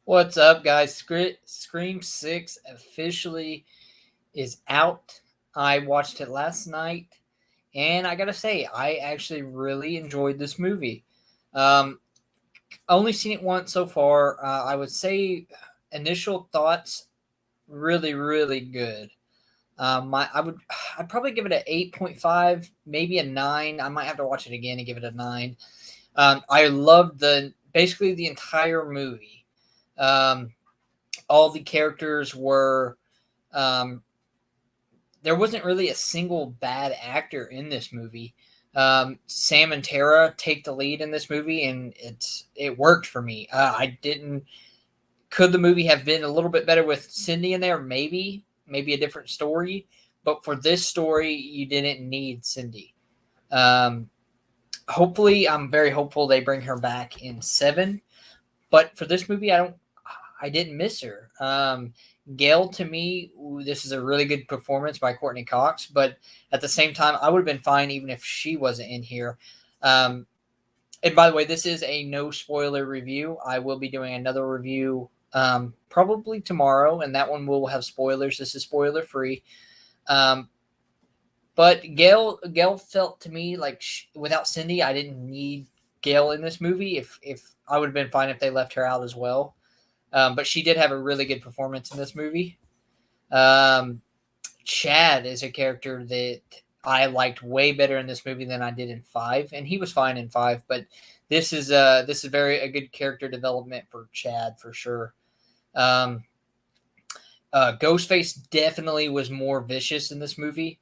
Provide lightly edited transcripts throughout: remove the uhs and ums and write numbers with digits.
What's up, guys? Scream 6 officially is out. I watched it last night, and I gotta say, I actually really enjoyed this movie. Um, Only seen it once so far. I would say initial thoughts really, really good. I'd probably give it an 8.5, maybe a 9. I might have to watch it again and give it a 9. I loved basically the entire movie. Um, all the characters were um, there wasn't really a single bad actor in this movie. Sam and Tara take the lead in this movie, and it worked for me. I didn't. Could the movie have been a little bit better with Cindy in there? Maybe a different story. But for this story, you didn't need Cindy. Um, Hopefully, I'm very hopeful they bring her back in 7. But for this movie, I didn't miss her. Gail, to me, this is a really good performance by Courtney Cox, but at the same time, I would have been fine even if she wasn't in here. Um, and by the way, this is a no spoiler review. I will be doing another review probably tomorrow, and that one will have spoilers. This is spoiler free. Um, but Gail felt to me like without Cindy, I didn't need Gail in this movie. If I would have been fine if they left her out as well. But she did have a really good performance in this movie. Um, Chad is a character that I liked way better in this movie than I did in 5, and he was fine in 5. But this is very a good character development for Chad for sure. Um, Ghostface definitely was more vicious in this movie.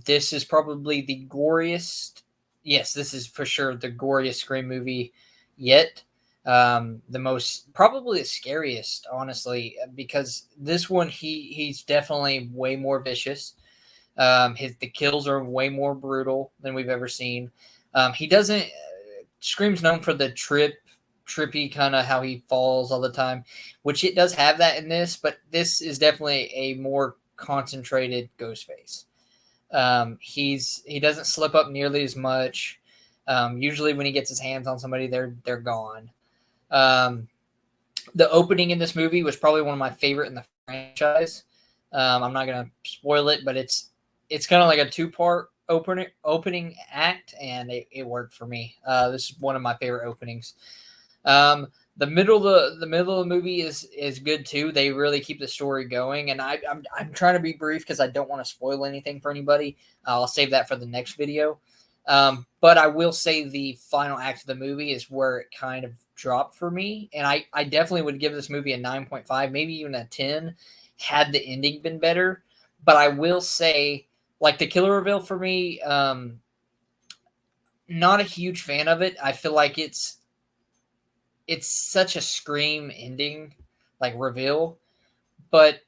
This is probably the goriest. Yes, this is for sure the goriest Scream movie yet. The most, probably the scariest, honestly, because this one he's definitely way more vicious. The kills are way more brutal than we've ever seen. He doesn't. Scream's known for the trippy kind of how he falls all the time, which it does have that in this, but this is definitely a more concentrated Ghostface. He doesn't slip up nearly as much. Usually, when he gets his hands on somebody, they're gone. Um, the opening in this movie was probably one of my favorite in the franchise. I'm not gonna spoil it, but it's kind of like a two-part opening act, and it worked for me. This is one of my favorite openings. Um, the middle of the movie is good too. They really keep the story going, and I'm trying to be brief because I don't want to spoil anything for anybody. I'll save that for the next video. But I will say the final act of the movie is where it kind of dropped for me, and I definitely would give this movie a 9.5, maybe even a 10, had the ending been better. But I will say, like the killer reveal for me, not a huge fan of it. I feel like it's such a Scream ending, like reveal, but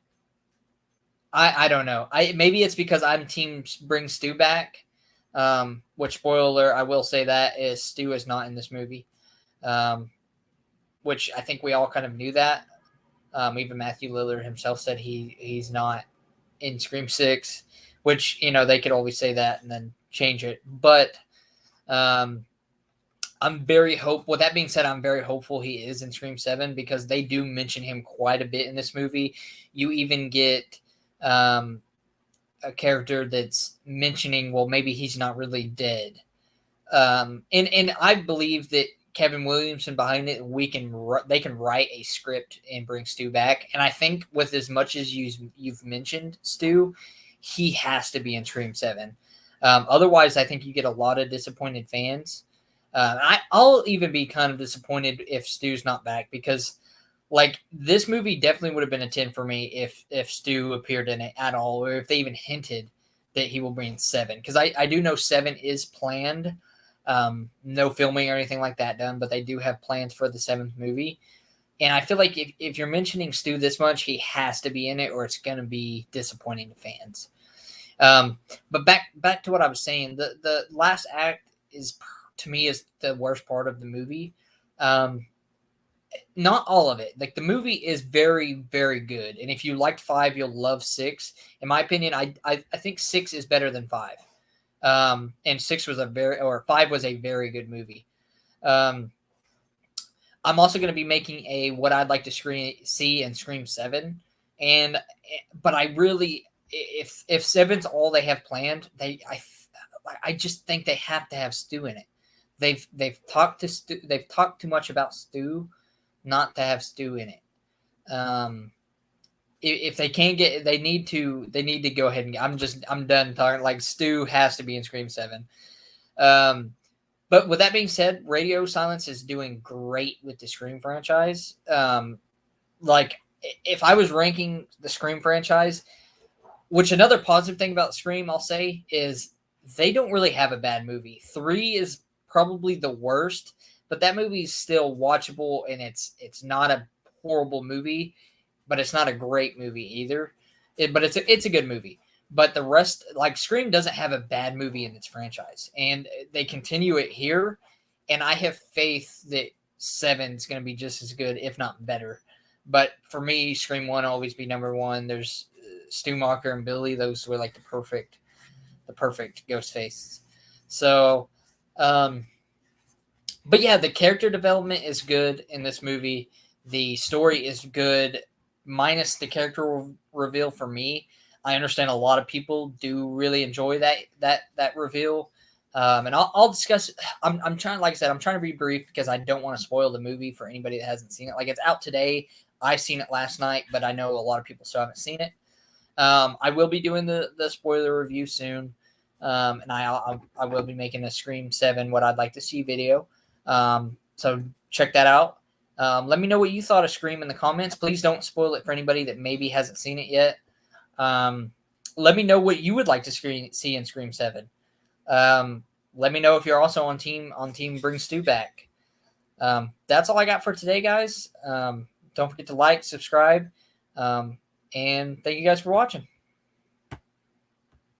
I don't know. I maybe it's because I'm team bring Stu back. Which spoiler, I will say that is Stu is not in this movie. Um, which I think we all kind of knew that. Even Matthew Lillard himself said he's not in Scream 6, which they could always say that and then change it. But um, I'm very hope. With that being said, I'm very hopeful he is in Scream 7 because they do mention him quite a bit in this movie. You even get um, a character that's mentioning, well, maybe he's not really dead. And I believe that Kevin Williamson behind it, they can write a script and bring Stu back. And I think with as much as you've mentioned Stu, he has to be in Scream 7. Otherwise, I think you get a lot of disappointed fans. I'll even be kind of disappointed if Stu's not back because, like, this movie definitely would have been a 10 for me if Stu appeared in it at all, or if they even hinted that he will be in 7. Because I do know 7 is planned. No filming or anything like that done, but they do have plans for the 7th movie. And I feel like if you're mentioning Stu this much, he has to be in it, or it's going to be disappointing to fans. Um, but back to what I was saying, the last act is to me is the worst part of the movie. Um, Not all of it. Like the movie is very very good, and if you liked 5, you'll love 6. In my opinion, I think 6 is better than 5. And 6 was a very or 5 was a very good movie. Um, I'm also going to be making a what I'd like to see in Scream 7. But I really, if 7's all they have planned, I just think they have to have Stu in it. They've talked to Stu. They've talked too much about Stu, not to have Stu in it. If they can't get, they need to go ahead and. I'm done talking. Like, Stu has to be in Scream 7. But with that being said, Radio Silence is doing great with the Scream franchise. Like, if I was ranking the Scream franchise, which another positive thing about Scream, I'll say, is they don't really have a bad movie. 3 is probably the worst, but that movie is still watchable, and it's not a horrible movie, but it's not a great movie either. But it's a good movie. But the rest, like, Scream doesn't have a bad movie in its franchise, and they continue it here. And I have faith that 7's going to be just as good, if not better. But for me, Scream 1 will always be number one. There's Stu Macher and Billy; those were like the perfect Ghostface. So, but yeah, the character development is good in this movie. The story is good, minus the character reveal for me. I understand a lot of people do really enjoy that reveal, and I'll discuss. I'm trying, like I said, I'm trying to be brief because I don't want to spoil the movie for anybody that hasn't seen it. Like, it's out today. I seen it last night, but I know a lot of people still haven't seen it. I will be doing the spoiler review soon, and I will be making a Scream 7 what I'd like to see video. So check that out. Let me know what you thought of Scream in the comments. Please don't spoil it for anybody that maybe hasn't seen it yet. Let me know what you would like to see in Scream 7. Let me know if you're also on team Bring Stu Back. That's all I got for today, guys. Don't forget to like, subscribe, and thank you guys for watching.